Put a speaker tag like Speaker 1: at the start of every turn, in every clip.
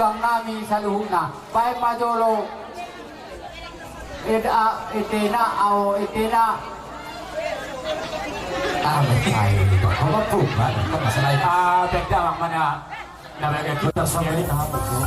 Speaker 1: dulang nami sa luhuna. Pai majolo itena au itena.
Speaker 2: Ay, kau mapuk kan? Masalah itu.
Speaker 3: Beda bang mana? Namanya kita semua ini tahap itu.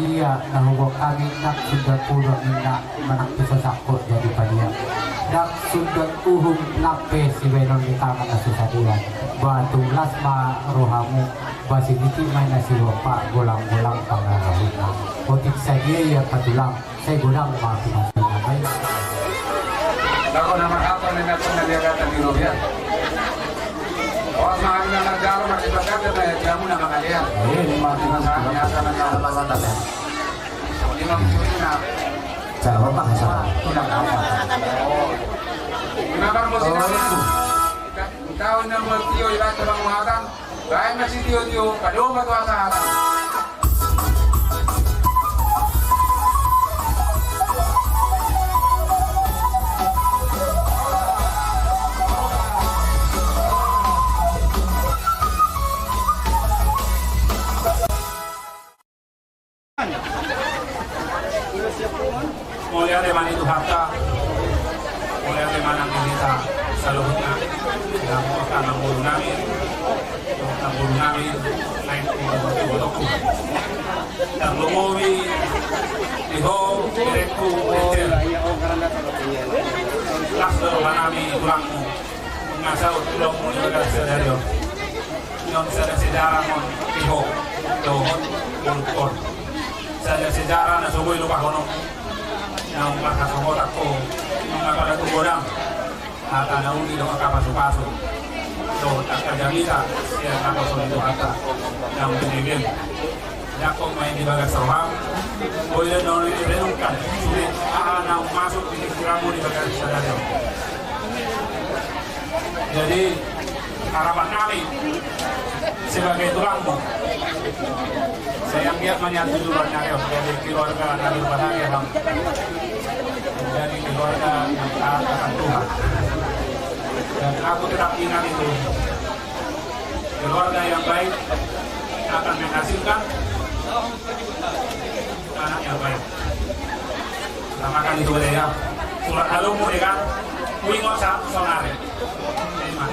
Speaker 1: Dia nahubok kami nak sudah pulang minyak manak bisa sakut jadi padia nak sudah uhum nape si benon di tangan susah dia batu lasma rohamu basi niti main nasi lopa golang-golang pangarahuna potik saja ya patulang saya golang maafin hasilnya baik.
Speaker 4: Ako nama apa dengan pendidikan di Rupiah? Oh, mahal na nagdaro makipagkata tayo jamu na makalian.
Speaker 2: Cara apa salah?
Speaker 4: Kenapa mo sila? Taon na mo tiyo ila sa mga mahatang. Dahil na si tiyo kadong matwa sa hatang.
Speaker 3: Mulai dari mana itu harta, mulai dari mana kita
Speaker 4: Karena bulu namin naik di bodoku. Dan lumowi iho direkku langsung manami tulangmu ngasau tulangmu juga sedario yang sejarah mon iho dohon bulkon sejarah na subuh lupa kono yang maka komotakku mengapa ada godang ata nauni do kapasu-pasu do takajamita ya kako solito ata yang binibin Yakong main di bagas sawang, boleh nol direnungkan, sulit nang masuk di pikiranmu di bagas sadar. Jadi harapan kami sebagai tulangmu, saya giat menyatu duluan Nareo dari keluarga Nabi Bahagia Bang, dari keluarga yang taat akan Tuhan. Dan aku tetap ingat itu, keluarga yang baik akan menghasilkan anak yang baik. Namakan itu ya. Surat halummu kan, wingok sonare.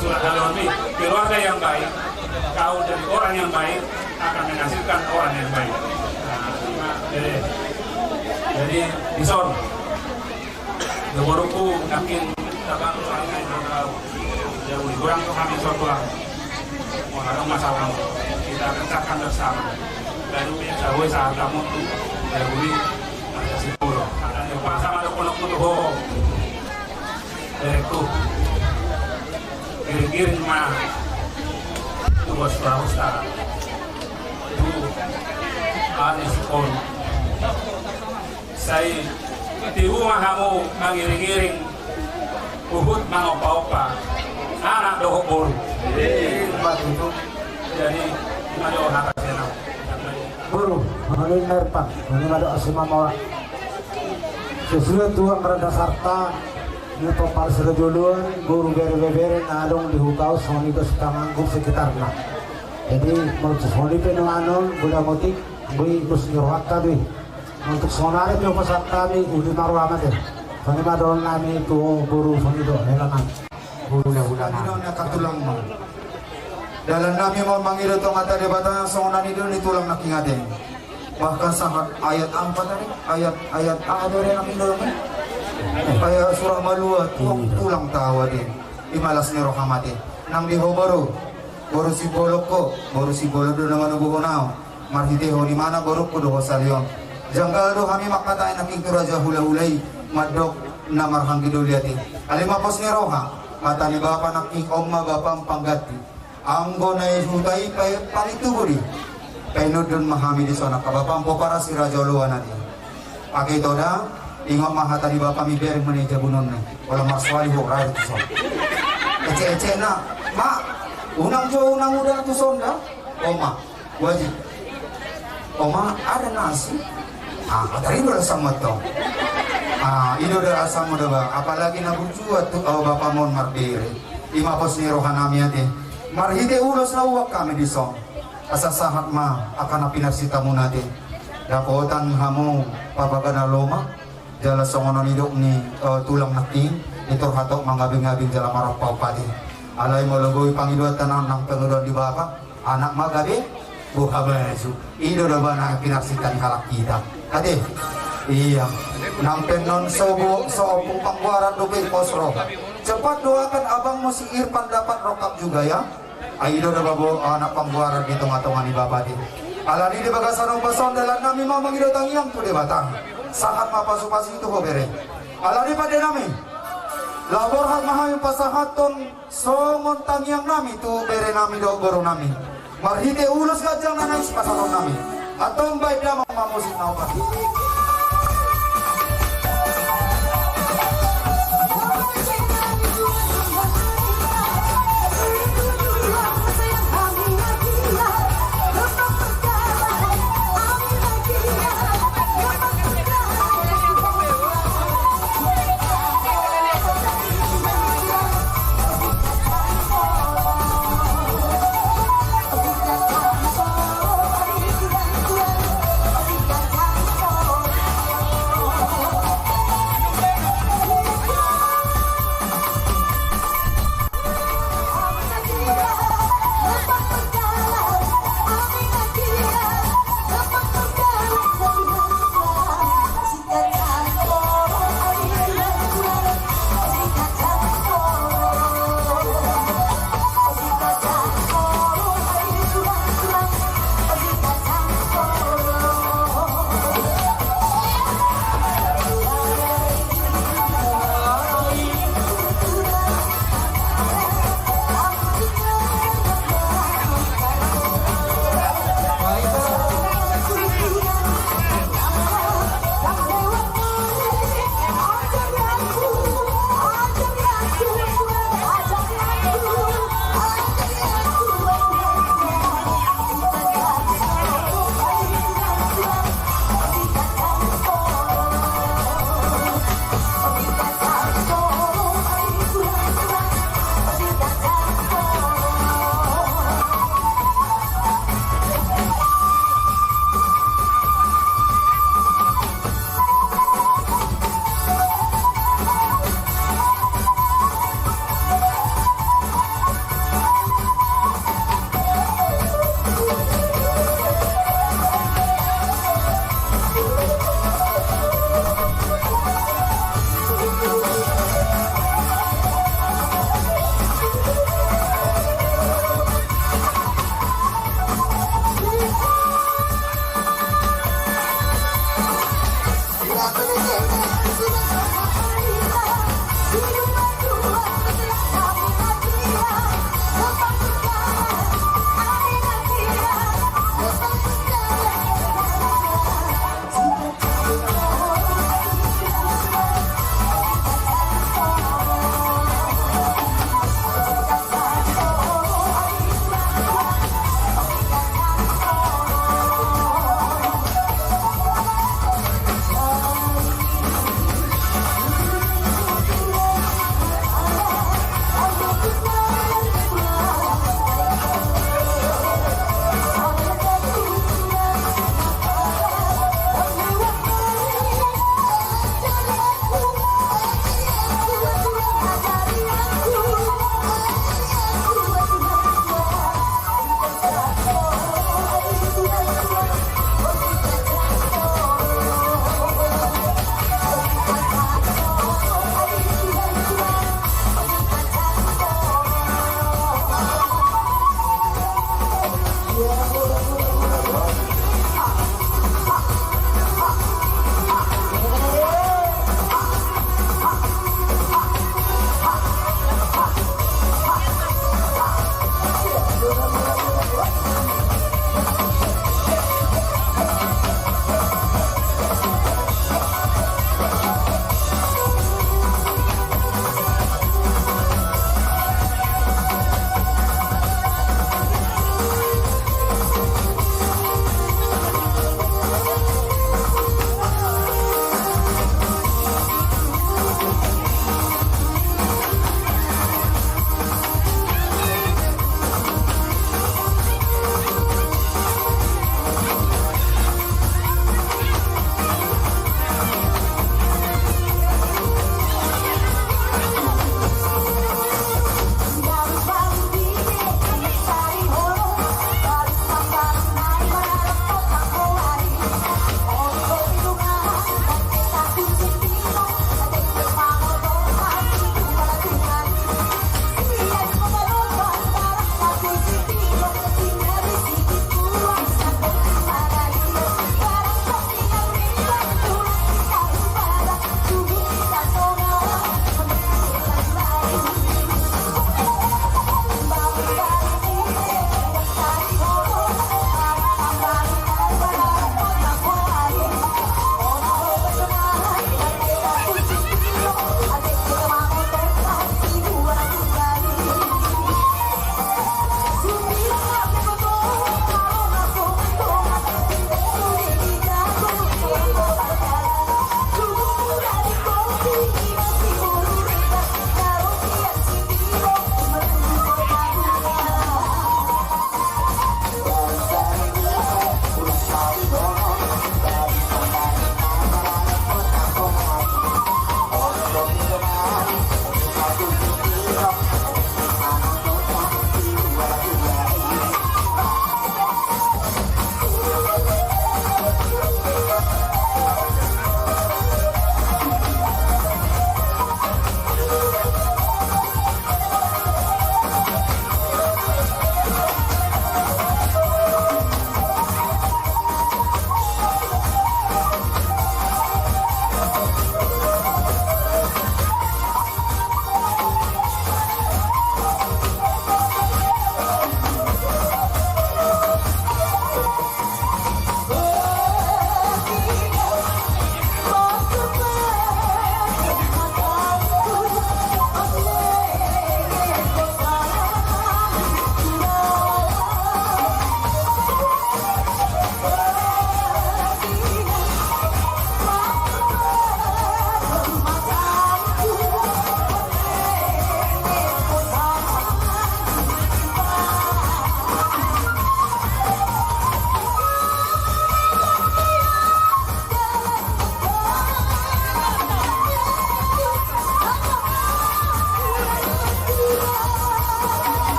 Speaker 4: Surat halum ini keluarga yang baik, kau dari orang yang baik akan menghasilkan orang yang baik. Jadi dison. Geborku yakin dapat orang yang tahu. Jauh kurang tuh kami suatu lah. Ada masalah kita pecahkan bersama. Lalu biasa gue saat kamu tuh dari ada si puro ada yang pasang ada kolok tuh dari tuh giring mah tuh bos Sulawesi tuh ada si puro saya di rumah kamu mengiring-iring uhud mangopa-opa anak dohobor jadi ada orang atasnya
Speaker 1: Guru, mengenai merpak, mengenai ada asma mawa. Sesuai tuang rada sarta, ini topal serjuluan, guru bere-bere nalong dihukau soni ke setanganggung sekitarnya. Jadi menurut soni penanganon, gula motik, bui bus nyuruhat tadi. Untuk sonari itu pasal kami, udi maru amat ya. Soni madon nami itu guru soni do helangan. Guru dah
Speaker 2: Inonya katulang mo. Dalam nami mau mangiru tong ata debatan songonan itu ditulang nakingade. Bahkan sangat ayat apa tadi? Ayat ada yang Indo kan? Kayak surah malua tulang tawa din. Imalas ni rohamati. Nang dihobaru. Baru si bolok ko, baru si bolok do naman ubuhonaw. Marhite ho di mana baru ko do salyon. Janggal do kami makatay naking turaja hula-hulay madok na marhang giduliati. Alimapos ni roha. Mata ni bapa naking omma bapang panggati. Anggo na isutay palituguri penudun mahami di sana kabapampo para si Raja Luan natin pakai toda ingat mahata di bapa mi beri meneja bunon na wala marswali ho raya tu son ece na ma unang udah tu son dah oma wajib oma ada nasi tadi udah sama to ini udah asam udah bang apalagi nabujuat tu bapa mon mardiri ima pos ni rohanami ate marhide ulos na uwak kami di song asasahat ma akan napinarsita mo natin dakotan hamo papagana loma jala songonon idok ni tulang naking itor hatok mangabing-abing jala marapaw pati alay mo logoy pangiduat tanang ng penguduan di baka anak magabi buha besu ido na ba na pinarsita ni halak kita ate iya nampen non sobo soopong pangwaran dupil posro cepat doakan abang mo si Irfan dapat rokap juga ya Aido na babo anak pangbuaran dito ngatongan ni babadi. Alani di bagasan ng bason dalan nami mau mangidotang iyang to di batang. Sangat mapasupasi itu ho bere. Alani pa din nami. Labor hat mahay pasahaton songon tangyang nami to bere nami do goro nami. Marhite ulos gajang na nais pasaron nami. Atong bay damang mamusik na upat.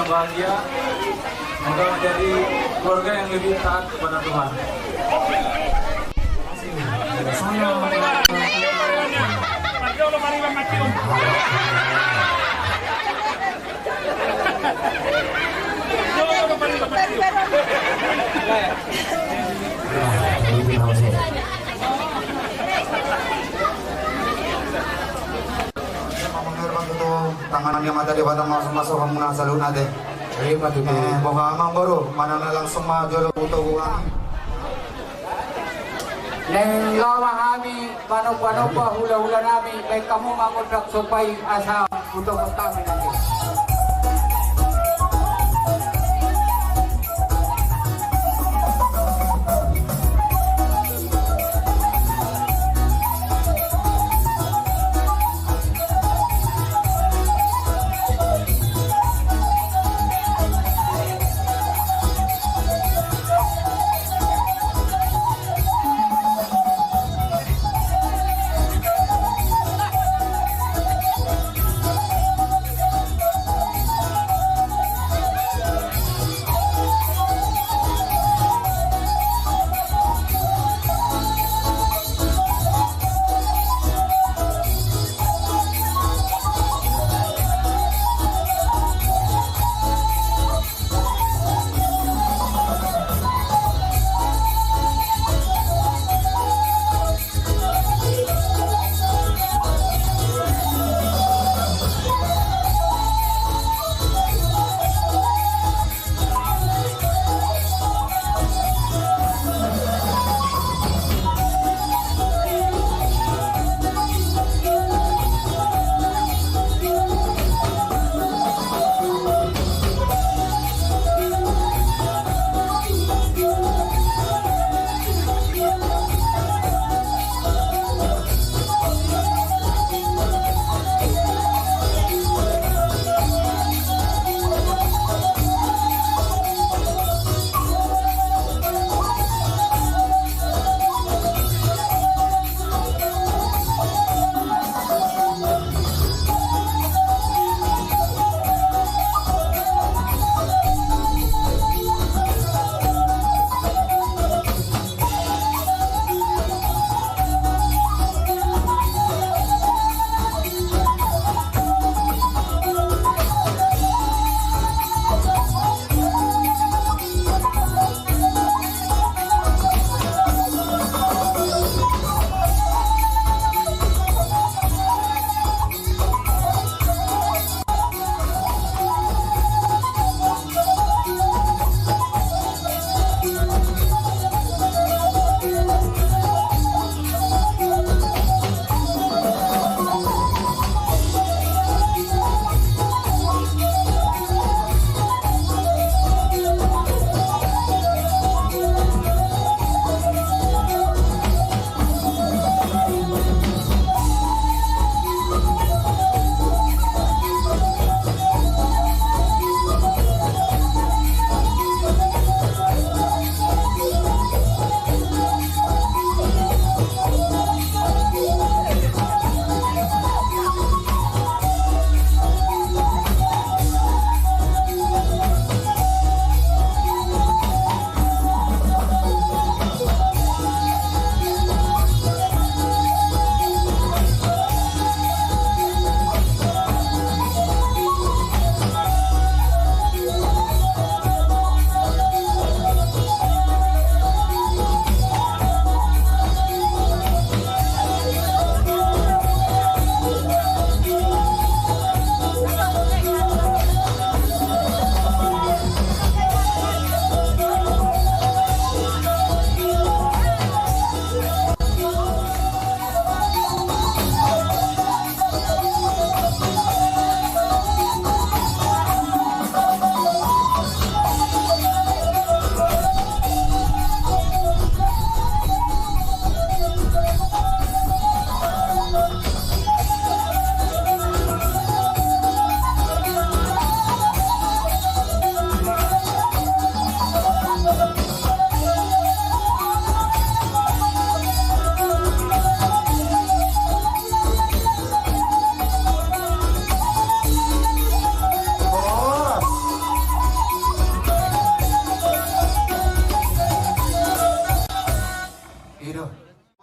Speaker 5: bahagia. Semoga menjadi keluarga yang lebih taat kepada Tuhan.
Speaker 2: Tanganan yang mata di batang masuk-masuk muna sa luna de. Boha amang baru mana na lang sumadyo uto buang.
Speaker 1: Neng lawa kami, paano pa hula-hula namin, may kamu makondak supay asa untuk kami nanti.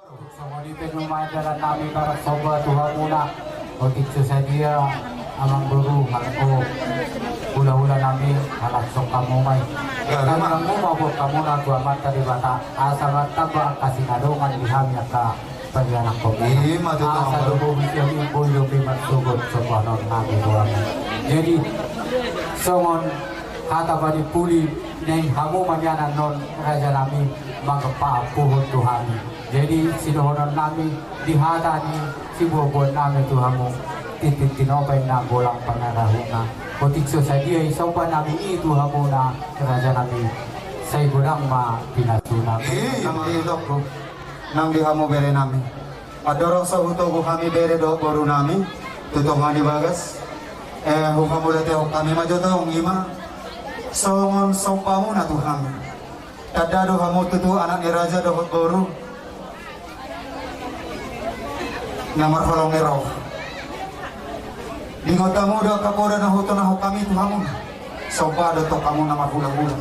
Speaker 1: Sumulipin lumayan dalam namin para soba Tuhan muna. O tikso sa dia, amang guru, halko, hula-hula namin, halaksok kamumay. Kami ang umabot ka muna, Tuhan mata di bata, asa mataba ang kasinalungan di hamya ka, pagyanak ko. Asa lububis yung impulyo pimagsugod sa panon namin Tuhan. Jadi, songon, kata ba di puli, neng hamuman yan ang non, raja namin, magpaapuhon Tuhan. Jadi sinuhunan namin dihada ni sibubon namin Tuhan mo tinopay na bolang panarahuna o tikso sa diya isaw pa namin Tuhan mo na raja namin sa ibulang pinasuna
Speaker 2: nang ilok ko nang diha mo bere namin adorong sa huto ko kami bere do boro namin tutong nga bagas hukamulate ho kami majotong ima songon sompa mo na Tuhan tadado hamo tutu anak ni raja do boro namar holong nero di ngota muda kapoda na huto na kami Tuhan soba do to kamu namar hula-hula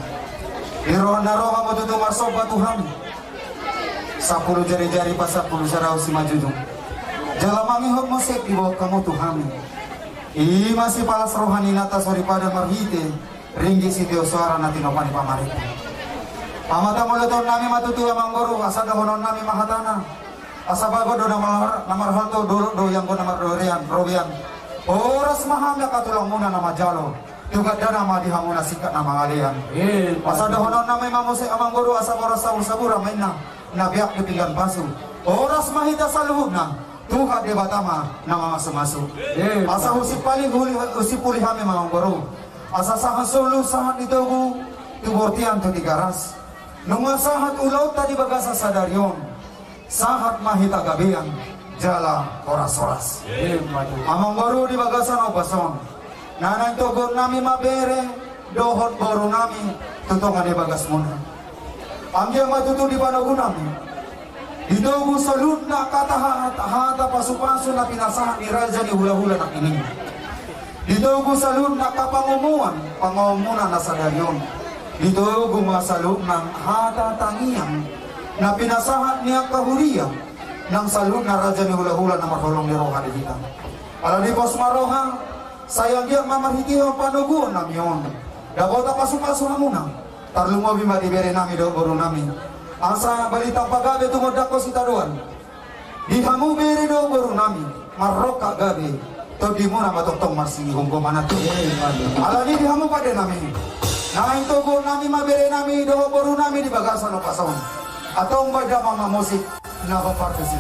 Speaker 2: di roh naro kamu tutu mar soba Tuhan 10 jari-jari pa 10 sarau si majujung jalamami hok mosek di bawah kamu Tuhan masih palas rohani nata sori pada marhite ringgi si teo suara nati nopani pamarita amata mulaton nami matutu amang guru asada honon nami mahatana asabago do namar halto do yang ko namar robian oras mahamya katulang muna na majalo juga dana ma dihamuna sikat na mangalian asada honon nami mamuse amang guru asabora sabura mainna nabiak dipigan basu oras mahita saluhub na tuha de batama na mga sumasu asa husip paling usipuli hami mga guru asa sahan solo sahat ditogu tubortian to di garas nung sahat ulaw tadi bagasa sa daryon sahat mahita gabian jala oras-oras amang baru di bagasan o bason nanang togon nami mabere dohot baru nami tutongan di bagas muna amgyang matutu di panagun nami ditogo salud na katahat-hata pasu-pasu na pinasahan ni raja ni hula-hula na kining ditogo salud na pangumunan na sa daryon ditogo masalud ng hata-tangian na pinasahat niya kahuriya ng salud na raja ni hula-hula na marholong ni Roha di kita. Alam ni Bos Maroha, sayang dia mamarhitiho panuguan namin yun. Dabota pasu-pasu na muna. Tarlumo bimadibere namin do boro namin. Ang sa balitang pagabi tungod ako si Taruan. Di hamu bere do boro namin. Marroka gabi. To di mo na matoktong marsingihong kumanatu. Alam ni di hamu pa din namin. Nang tugon namin mabere namin do boro namin di bagasan o pasaon. Atong bada mga musik na papartisi